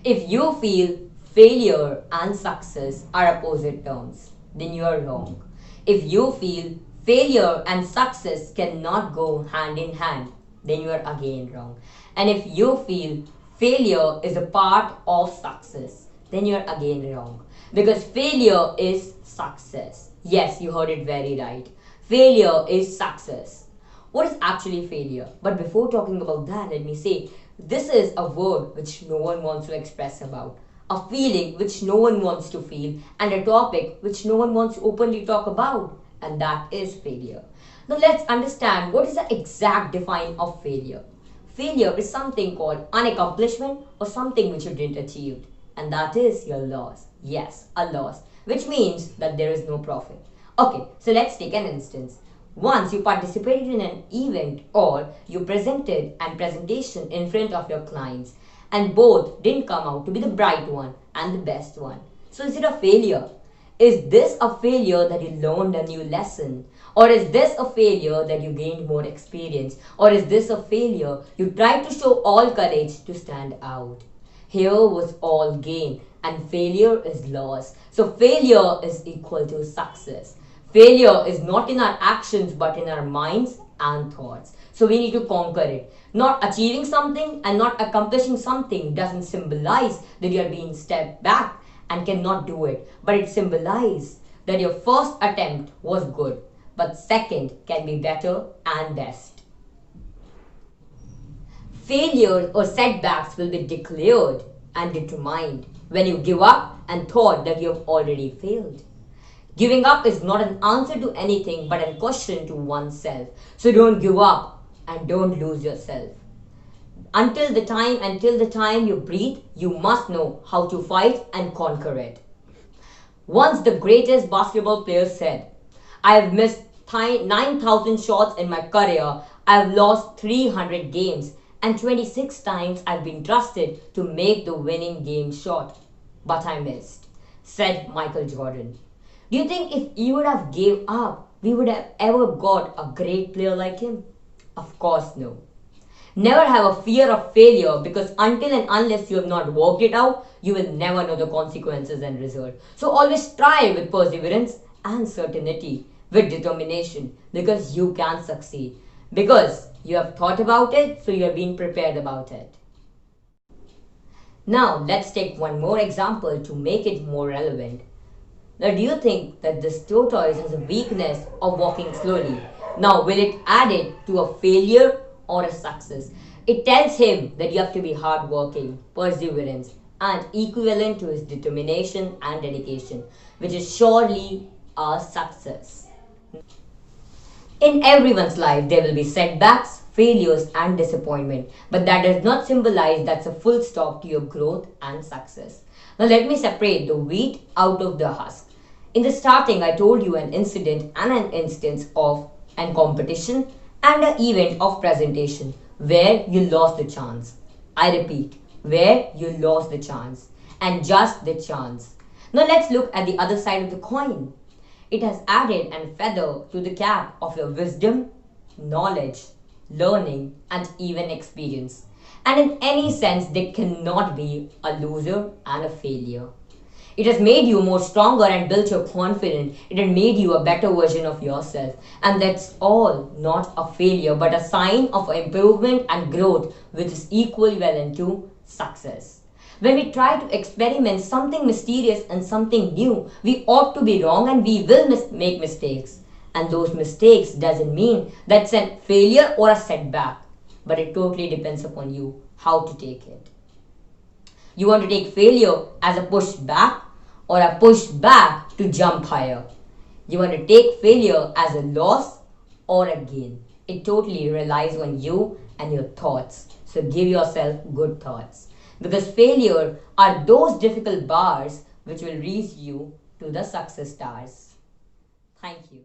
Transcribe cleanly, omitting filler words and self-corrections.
If you feel failure and success are opposite terms, then you are wrong. If you feel failure and success cannot go hand in hand, then you are again wrong. And if you feel failure is a part of success, then you are again wrong. Because failure is success. Yes, you heard it very right. Failure is success. What is actually failure? But before talking about that, let me say this is a word which no one wants to express about, a feeling which no one wants to feel, and a topic which no one wants to openly talk about, and that is failure. Now let's understand what is the exact define of failure. Failure is something called unaccomplishment or something which you didn't achieve, and that is your loss. Yes, a loss, which means that there is no profit. Okay, so let's take an instance. Once you participated in an event or you presented a presentation in front of your clients and both didn't come out to be the bright one and the best one. So is it a failure? Is this a failure that you learned a new lesson? Or is this a failure that you gained more experience? Or is this a failure you tried to show all courage to stand out? Here was all gain and failure is loss. So failure is equal to success. Failure is not in our actions but in our minds and thoughts. So we need to conquer it. Not achieving something and not accomplishing something doesn't symbolize that you are being stepped back and cannot do it. But it symbolizes that your first attempt was good, but second can be better and best. Failures or setbacks will be declared and determined when you give up and thought that you have already failed. Giving up is not an answer to anything but a question to oneself. So don't give up and don't lose yourself. Until the time you breathe, you must know how to fight and conquer it. Once the greatest basketball player said, I have missed 9,000 shots in my career, I have lost 300 games, and 26 times I've been trusted to make the winning game shot. But I missed, said Michael Jordan. Do you think if he would have gave up, we would have ever got a great player like him? Of course no. Never have a fear of failure because until and unless you have not worked it out, you will never know the consequences and result. So always strive with perseverance and certainty, with determination, because you can succeed. Because you have thought about it, so you have been prepared about it. Now let's take one more example to make it more relevant. Now do you think that this tortoise has a weakness of walking slowly? Now will it add it to a failure or a success? It tells him that you have to be hardworking, perseverance, and equivalent to his determination and dedication, which is surely a success. In everyone's life, there will be setbacks, failures, and disappointment, but that does not symbolize that's a full stop to your growth and success. Now let me separate the wheat out of the husk. In the starting, I told you an incident and an instance of an competition and an event of presentation where you lost the chance. I repeat, where you lost the chance and just the chance. Now let's look at the other side of the coin. It has added a feather to the cap of your wisdom, knowledge, learning, and even experience. And in any sense, there cannot be a loser and a failure. It has made you more stronger and built your confidence. It has made you a better version of yourself. And that's all not a failure, but a sign of improvement and growth, which is equivalent to success. When we try to experiment something mysterious and something new, we ought to be wrong and we will make mistakes. And those mistakes doesn't mean that's a failure or a setback, but it totally depends upon you how to take it. You want to take failure as a push back or a push back to jump higher. You want to take failure as a loss or a gain. It totally relies on you and your thoughts. So give yourself good thoughts. Because failure are those difficult bars which will reach you to the success stars. Thank you.